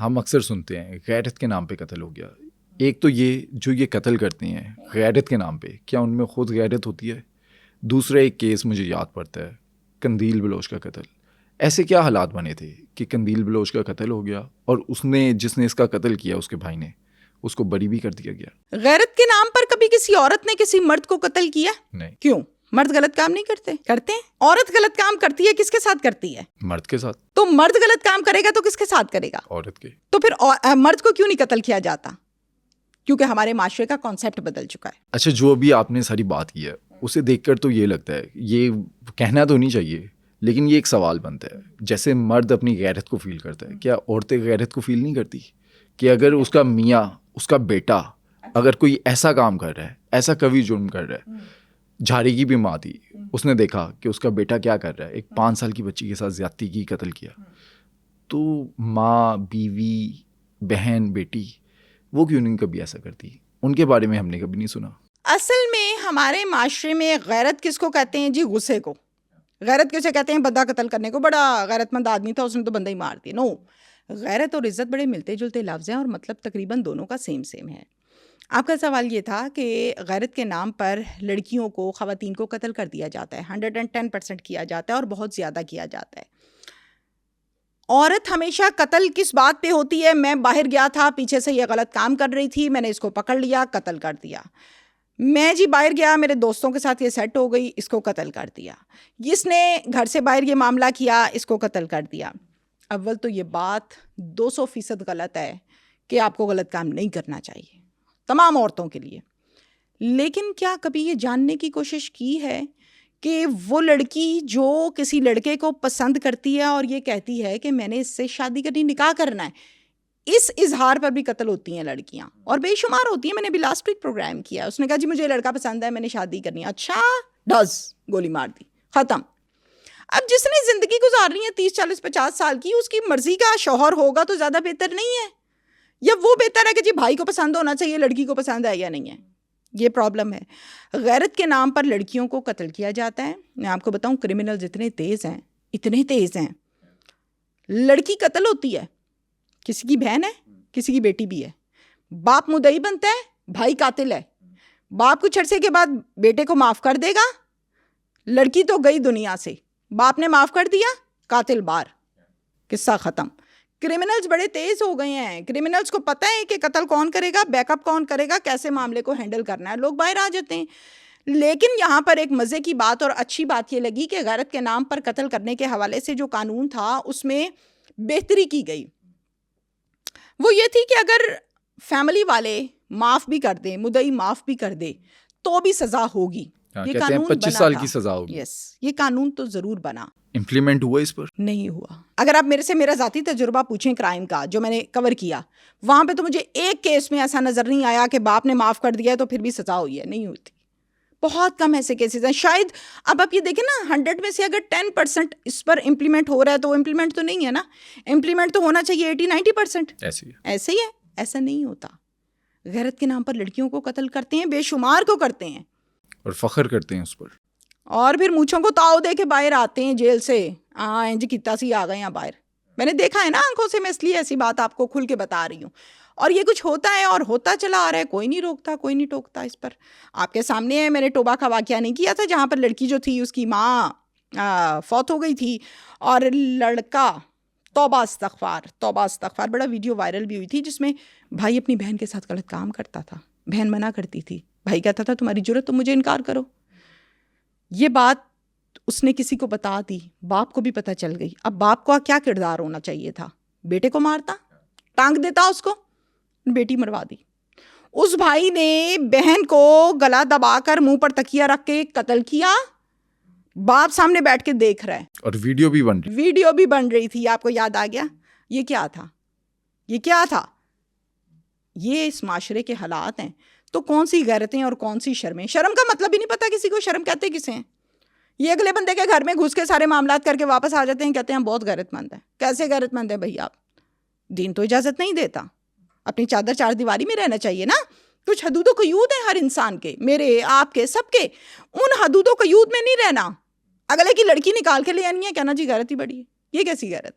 ہم اکثر سنتے ہیں غیرت کے نام پہ قتل ہو گیا. ایک تو یہ جو یہ قتل کرتے ہیں غیرت کے نام پہ, کیا ان میں خود غیرت ہوتی ہے؟ دوسرا ایک کیس مجھے یاد پڑتا ہے, قندیل بلوچ کا قتل. ایسے کیا حالات بنے تھے کہ قندیل بلوچ کا قتل ہو گیا اور جس نے اس کا قتل کیا اس کے بھائی نے اس کو بری بھی کر دیا گیا. غیرت کے نام پر کبھی کسی عورت نے کسی مرد کو قتل کیا؟ نہیں. کیوں؟ مرد غلط کام نہیں کرتے ہیں. عورت غلط کام کرتی ہے, کس کے ساتھ کرتی ہے؟ مرد کے ساتھ. تو مرد غلط کام کرے گا تو کس کے ساتھ کرے گا؟ عورت کے. تو پھر مرد کو کیوں نہیں قتل کیا جاتا؟ کیونکہ ہمارے معاشرے کا کانسیپٹ بدل چکا ہے. اچھا, جو ابھی آپ نے ساری بات کی ہے اسے دیکھ کر تو یہ لگتا ہے, یہ کہنا تو نہیں چاہیے لیکن یہ ایک سوال بنتا ہے, جیسے مرد اپنی غیرت کو فیل کرتا ہے, کیا عورتیں غیرت کو فیل نہیں کرتی؟ کہ اگر اس کا میاں, اس کا بیٹا اگر کوئی ایسا کام کر رہا ہے, ایسا کوئی جرم کر رہا ہے, جھاری کی بھی ماں تھی, اس نے دیکھا کہ اس کا بیٹا کیا کر رہا ہے, ایک 5 سال کی بچی کے ساتھ زیادتی کی, قتل کیا, تو ماں, بیوی, بہن, بیٹی وہ کیوں نہیں کبھی ایسا کرتی؟ ان کے بارے میں ہم نے کبھی نہیں سنا. اصل میں ہمارے معاشرے میں غیرت کس کو کہتے ہیں جی؟ غصے کو. غیرت کسے کہتے ہیں؟ بندہ قتل کرنے کو. بڑا غیرت مند آدمی تھا, اس نے تو بندہ ہی مار دیا. نو, غیرت اور عزت بڑے ملتے جلتے لفظ ہیں اور مطلب تقریباً دونوں کا سیم ہے. آپ کا سوال یہ تھا کہ غیرت کے نام پر لڑکیوں کو, خواتین کو قتل کر دیا جاتا ہے. 110% کیا جاتا ہے اور بہت زیادہ کیا جاتا ہے. عورت ہمیشہ قتل کس بات پہ ہوتی ہے؟ میں باہر گیا تھا, پیچھے سے یہ غلط کام کر رہی تھی, میں نے اس کو پکڑ لیا, قتل کر دیا. میں جی باہر گیا, میرے دوستوں کے ساتھ یہ سیٹ ہو گئی, اس کو قتل کر دیا. جس نے گھر سے باہر یہ معاملہ کیا, اس کو قتل کر دیا. اول تو یہ بات 200% غلط ہے کہ آپ کو غلط کام نہیں کرنا چاہیے تمام عورتوں کے لیے. لیکن کیا کبھی یہ جاننے کی کوشش کی ہے کہ وہ لڑکی جو کسی لڑکے کو پسند کرتی ہے اور یہ کہتی ہے کہ میں نے اس سے شادی کرنی, نکاح کرنا ہے, اس اظہار پر بھی قتل ہوتی ہیں لڑکیاں, اور بے شمار ہوتی ہیں. میں نے بھی لاسٹ ویک پروگرام کیا, اس نے کہا جی مجھے لڑکا پسند ہے, میں نے شادی کرنی ہے. اچھا, گولی مار دی, ختم. اب جس نے زندگی گزارنی ہے 30, 40, 50 سال کی, اس کی مرضی کا شوہر ہوگا تو زیادہ بہتر نہیں ہے؟ یا وہ بہتر ہے کہ جی بھائی کو پسند ہونا چاہیے, لڑکی کو پسند ہے یا نہیں ہے؟ یہ پرابلم ہے. غیرت کے نام پر لڑکیوں کو قتل کیا جاتا ہے. میں آپ کو بتاؤں, کرمنلز اتنے تیز ہیں. لڑکی قتل ہوتی ہے, کسی کی بہن ہے, کسی کی بیٹی بھی ہے. باپ مدعی بنتا ہے, بھائی قاتل ہے. باپ کچھ عرصے کے بعد بیٹے کو معاف کر دے گا, لڑکی تو گئی دنیا سے. باپ نے معاف کر دیا, قاتل بار, قصہ ختم. کرمنلز بڑے تیز ہو گئے ہیں. کرمنلز کو پتہ ہے کہ قتل کون کرے گا, بیک اپ کون کرے گا, کیسے معاملے کو ہینڈل کرنا ہے. لوگ باہر آ جاتے ہیں. لیکن یہاں پر ایک مزے کی بات اور اچھی بات یہ لگی کہ غیرت کے نام پر قتل کرنے کے حوالے سے جو قانون تھا اس میں بہتری کی گئی. وہ یہ تھی کہ اگر فیملی والے معاف بھی کر دیں, مدعی معاف بھی کر دے, تو بھی سزا ہوگی. یہ قانون 25 سال کی سزا ہوگی. یس, یہ قانون تو ضرور بنا. امپلیمنٹ ہوا اس پر؟ نہیں ہوا. اگر آپ میرے سے میرا ذاتی تجربہ پوچھیں کرائم کا جو میں نے کور کیا, وہاں پہ تو مجھے ایک کیس میں ایسا نظر نہیں آیا کہ باپ نے معاف کر دیا تو پھر بھی سزا ہوئی ہے. نہیں ہوتی. بہت کم ایسے کیسز ہیں. شاید اب آپ یہ دیکھیں نا, 100 میں سے اگر 10% اس پر امپلیمنٹ ہو رہا ہے تو وہ امپلیمنٹ تو نہیں ہے نا. امپلیمنٹ تو ہونا چاہیے 80-90%. ایسے ہی ہے. ایسا نہیں ہوتا. غیرت کے نام پر لڑکیوں کو قتل کرتے ہیں, بے شمار کو کرتے ہیں, اور فخر کرتے ہیں اس پر, اور پھر مونچھوں کو تاؤ دے کے باہر آتے ہیں جیل سے. انج کتا سی آ گئے ہیں باہر. میں نے دیکھا ہے نا آنکھوں سے, میں اس لیے ایسی بات آپ کو کھل کے بتا رہی ہوں. اور یہ کچھ ہوتا ہے اور ہوتا چلا آ رہا ہے, کوئی نہیں روکتا, کوئی نہیں ٹوکتا اس پر. آپ کے سامنے ہے, میں نے ٹوبا کا واقعہ نہیں کیا تھا جہاں پر لڑکی جو تھی اس کی ماں فوت ہو گئی تھی اور لڑکا, توبہ استغفار, بڑا ویڈیو وائرل بھی ہوئی تھی جس میں بھائی اپنی بہن کے ساتھ غلط کام کرتا تھا, بہن منع کرتی تھی, بھائی کہتا تھا تمہاری جرت تم مجھے انکار کرو. یہ بات اس نے کسی کو بتا دی, باپ کو بھی پتہ چل گئی. اب باپ کو کیا کردار ہونا چاہیے تھا؟ بیٹے کو مارتا, ٹانگ دیتا اس کو, بیٹی مروا دی. اس بھائی نے بہن کو گلا دبا کر منہ پر تکیہ رکھ کے قتل کیا. باپ سامنے بیٹھ کے دیکھ رہا ہے, اور ویڈیو بھی بن رہی تھی. آپ کو یاد آ گیا یہ کیا تھا؟ یہ اس معاشرے کے حالات ہیں. تو کون سی غیرتیں اور کون سی شرمیں؟ شرم کا مطلب ہی نہیں پتا کسی کو, شرم کہتے کسے ہیں؟ یہ اگلے بندے کے گھر میں گھس کے سارے معاملات کر کے واپس آ جاتے ہیں, کہتے ہیں بہت غیرت مند ہے. کیسے غیرت مند ہے بھائی آپ؟ دین تو اجازت نہیں دیتا. اپنی چادر 4 دیواری میں رہنا چاہیے نا. کچھ حدود و قیود ہیں ہر انسان کے, میرے, آپ کے, سب کے. ان حدود و قیود میں نہیں رہنا. اگلے کی لڑکی نکال کے لے آنی ہے, کہنا جی غیرت ہی بڑی ہے. یہ کیسی غیرت؟